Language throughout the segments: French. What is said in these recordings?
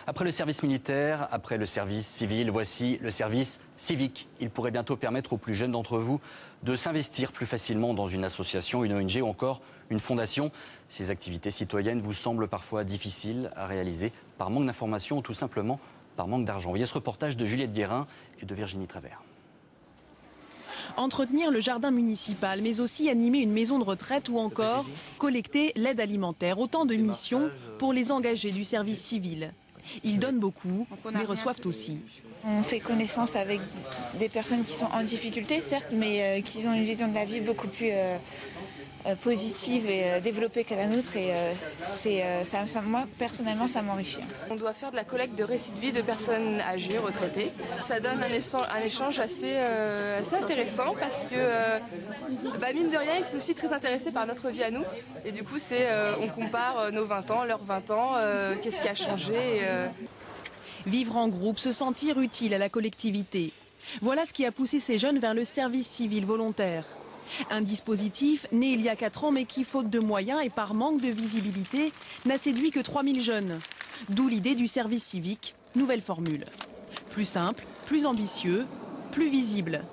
Après le service militaire, après le service civil, voici le service civique. Il pourrait bientôt permettre aux plus jeunes d'entre vous de s'investir plus facilement dans une association, une ONG ou encore une fondation. Ces activités citoyennes vous semblent parfois difficiles à réaliser par manque d'informations ou tout simplement par manque d'argent. Voyez ce reportage de Juliette Guérin et de Virginie Travers. Entretenir le jardin municipal, mais aussi animer une maison de retraite ou encore collecter l'aide alimentaire. Autant de missions pour les engagés du service civil. Ils donnent beaucoup, mais reçoivent aussi. On fait connaissance avec des personnes qui sont en difficulté, certes, mais qui ont une vision de la vie beaucoup plus positive et développée que la nôtre. Et moi, personnellement, ça m'enrichit. On doit faire de la collecte de récits de vie de personnes âgées, retraitées. Ça donne un échange assez intéressant parce que, mine de rien, ils sont aussi très intéressés par notre vie à nous. Et du coup, on compare nos 20 ans, leurs 20 ans, qu'est-ce qui a changé. Vivre en groupe, se sentir utile à la collectivité. Voilà ce qui a poussé ces jeunes vers le service civil volontaire. Un dispositif né il y a 4 ans mais qui, faute de moyens et par manque de visibilité, n'a séduit que 3000 jeunes. D'où l'idée du service civique, nouvelle formule. Plus simple, plus ambitieux, plus visible.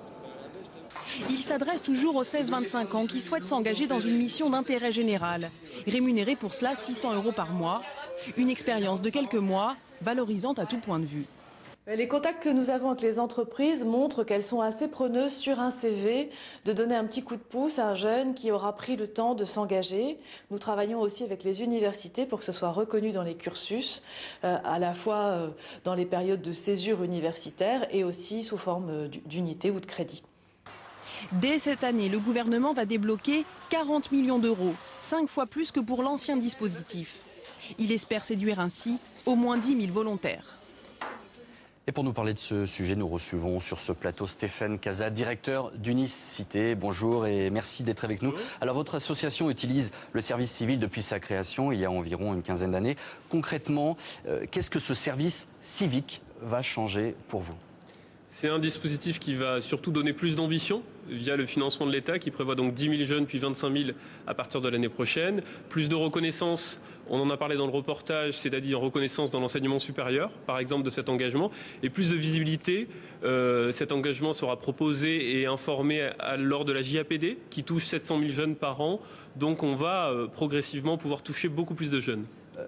Il s'adresse toujours aux 16-25 ans qui souhaitent s'engager dans une mission d'intérêt général. Rémunérés pour cela 600 € par mois. Une expérience de quelques mois, valorisante à tout point de vue. Les contacts que nous avons avec les entreprises montrent qu'elles sont assez preneuses sur un CV de donner un petit coup de pouce à un jeune qui aura pris le temps de s'engager. Nous travaillons aussi avec les universités pour que ce soit reconnu dans les cursus, à la fois dans les périodes de césure universitaire et aussi sous forme d'unité ou de crédit. Dès cette année, le gouvernement va débloquer 40 millions d'euros, 5 fois plus que pour l'ancien dispositif. Il espère séduire ainsi au moins 10 000 volontaires. Et pour nous parler de ce sujet, nous recevons sur ce plateau Stéphane Casa, directeur d'Unicité. Bonjour et merci d'être avec nous. Alors votre association utilise le service civil depuis sa création, il y a environ une quinzaine d'années. Concrètement, qu'est-ce que ce service civique va changer pour vous ? C'est un dispositif qui va surtout donner plus d'ambition via le financement de l'État qui prévoit donc 10 000 jeunes puis 25 000 à partir de l'année prochaine. Plus de reconnaissance, on en a parlé dans le reportage, c'est-à-dire reconnaissance dans l'enseignement supérieur, par exemple, de cet engagement. Et plus de visibilité, cet engagement sera proposé et informé lors de la JAPD qui touche 700 000 jeunes par an. Donc on va progressivement pouvoir toucher beaucoup plus de jeunes.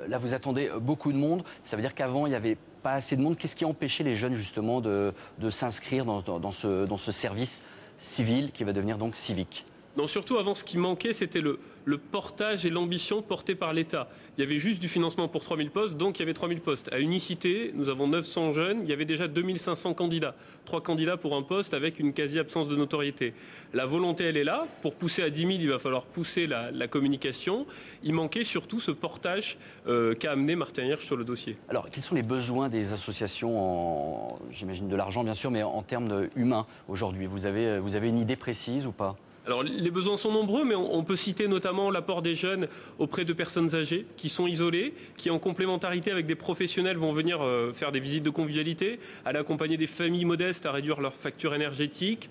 Là, vous attendez beaucoup de monde. Ça veut dire qu'avant, il n'y avait pas assez de monde. Qu'est-ce qui empêchait les jeunes, justement, de s'inscrire dans ce service civil qui va devenir donc civique ? Non, surtout avant, ce qui manquait, c'était le portage et l'ambition portés par l'État. Il y avait juste du financement pour 3000 postes, donc il y avait 3000 postes. À Unicité, nous avons 900 jeunes, il y avait déjà 2500 candidats. 3 candidats pour un poste avec une quasi-absence de notoriété. La volonté, elle est là. Pour pousser à 10 000, il va falloir pousser la communication. Il manquait surtout ce portage qu'a amené Martin Hirsch sur le dossier. Alors, quels sont les besoins des associations, j'imagine de l'argent bien sûr, mais en termes humains aujourd'hui ? Vous avez une idée précise ou pas ? Alors, les besoins sont nombreux, mais on peut citer notamment l'apport des jeunes auprès de personnes âgées qui sont isolées, qui en complémentarité avec des professionnels vont venir faire des visites de convivialité, aller accompagner des familles modestes à réduire leurs factures énergétiques.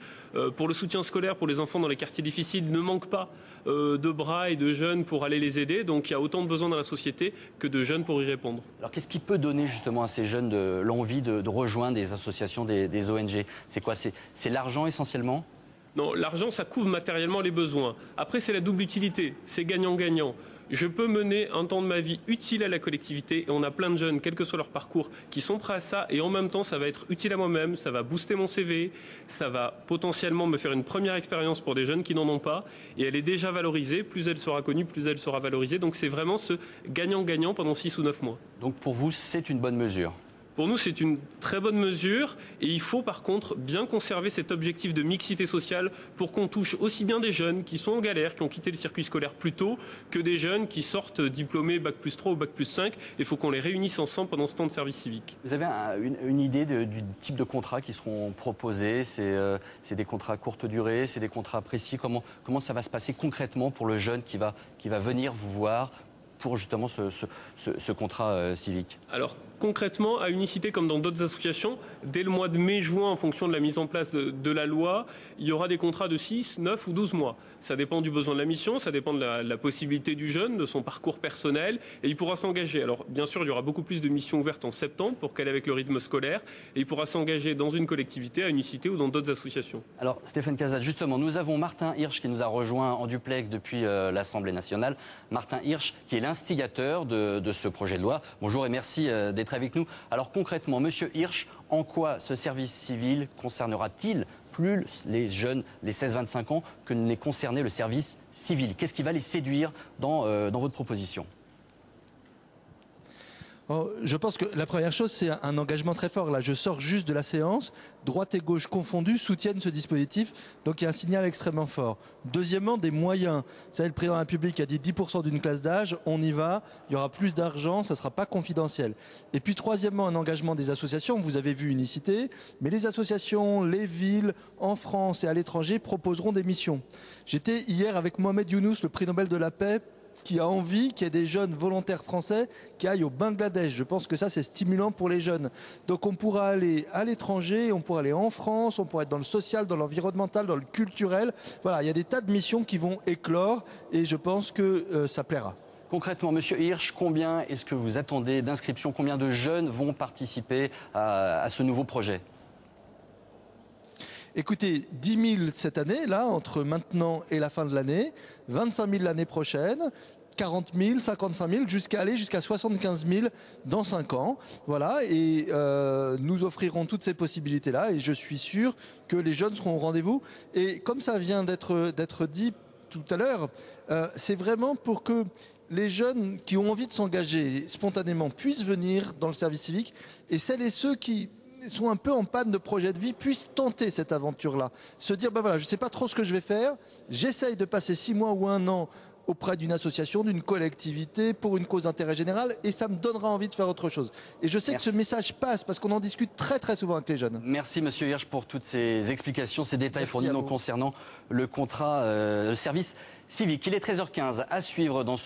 Pour le soutien scolaire, pour les enfants dans les quartiers difficiles, il ne manque pas de bras et de jeunes pour aller les aider. Donc il y a autant de besoins dans la société que de jeunes pour y répondre. Alors qu'est-ce qui peut donner justement à ces jeunes l'envie de rejoindre des associations, des ONG ? C'est quoi ? C'est l'argent essentiellement ? Non, l'argent, ça couvre matériellement les besoins. Après, c'est la double utilité. C'est gagnant-gagnant. Je peux mener un temps de ma vie utile à la collectivité et on a plein de jeunes, quel que soit leur parcours, qui sont prêts à ça et en même temps, ça va être utile à moi-même, ça va booster mon CV, ça va potentiellement me faire une première expérience pour des jeunes qui n'en ont pas et elle est déjà valorisée. Plus elle sera connue, plus elle sera valorisée. Donc c'est vraiment ce gagnant-gagnant pendant 6 ou 9 mois. Donc pour vous, c'est une bonne mesure ? Pour nous, c'est une très bonne mesure et il faut par contre bien conserver cet objectif de mixité sociale pour qu'on touche aussi bien des jeunes qui sont en galère, qui ont quitté le circuit scolaire plus tôt, que des jeunes qui sortent diplômés Bac+3 ou Bac+5. Il faut qu'on les réunisse ensemble pendant ce temps de service civique. Vous avez une idée du type de contrats qui seront proposés ? C'est des contrats courte durée, c'est des contrats précis ? Comment ça va se passer concrètement pour le jeune qui va venir vous voir pour justement ce contrat civique? Alors concrètement, à Unicité comme dans d'autres associations, dès le mois de mai-juin, en fonction de la mise en place de la loi, il y aura des contrats de 6, 9 ou 12 mois. Ça dépend du besoin de la mission, ça dépend de la possibilité du jeune, de son parcours personnel, et il pourra s'engager. Alors bien sûr, il y aura beaucoup plus de missions ouvertes en septembre pour qu'elle avec le rythme scolaire, et il pourra s'engager dans une collectivité, à Unicité ou dans d'autres associations. Alors Stéphane Casade, justement, nous avons Martin Hirsch qui nous a rejoint en duplex depuis l'Assemblée nationale. Martin Hirsch qui est l'instigateur de ce projet de loi. Bonjour et merci d'être avec nous. Alors concrètement, Monsieur Hirsch, en quoi ce service civil concernera-t-il plus les jeunes, les 16-25 ans, que n'est concerné le service civil? Qu'est-ce qui va les séduire dans votre proposition? Je pense que la première chose, c'est un engagement très fort. Là, je sors juste de la séance, droite et gauche confondues soutiennent ce dispositif, donc il y a un signal extrêmement fort. Deuxièmement, des moyens. Vous savez, le président de la République a dit 10% d'une classe d'âge, on y va, il y aura plus d'argent, ça ne sera pas confidentiel. Et puis troisièmement, un engagement des associations, vous avez vu Unicité, mais les associations, les villes, en France et à l'étranger, proposeront des missions. J'étais hier avec Mohamed Younous, le prix Nobel de la paix, qui a envie qu'il y ait des jeunes volontaires français qui aillent au Bangladesh. Je pense que ça, c'est stimulant pour les jeunes. Donc on pourra aller à l'étranger, on pourra aller en France, on pourra être dans le social, dans l'environnemental, dans le culturel. Voilà, il y a des tas de missions qui vont éclore et je pense que ça plaira. Concrètement, Monsieur Hirsch, combien est-ce que vous attendez d'inscriptions? Combien de jeunes vont participer à ce nouveau projet? Écoutez, 10 000 cette année, là, entre maintenant et la fin de l'année, 25 000 l'année prochaine, 40 000, 55 000, jusqu'à 75 000 dans 5 ans. Voilà, et nous offrirons toutes ces possibilités-là et je suis sûr que les jeunes seront au rendez-vous. Et comme ça vient d'être dit tout à l'heure, c'est vraiment pour que les jeunes qui ont envie de s'engager spontanément puissent venir dans le service civique et celles et ceux qui sont un peu en panne de projet de vie puissent tenter cette aventure-là. Se dire, ben voilà, je ne sais pas trop ce que je vais faire, j'essaye de passer 6 mois ou 1 an auprès d'une association, d'une collectivité, pour une cause d'intérêt général, et ça me donnera envie de faire autre chose. Et je sais que ce message passe, parce qu'on en discute très très souvent avec les jeunes. Merci Monsieur Hirsch pour toutes ces explications, ces détails fournis concernant le contrat, le service civique. Il est 13h15 à suivre dans ce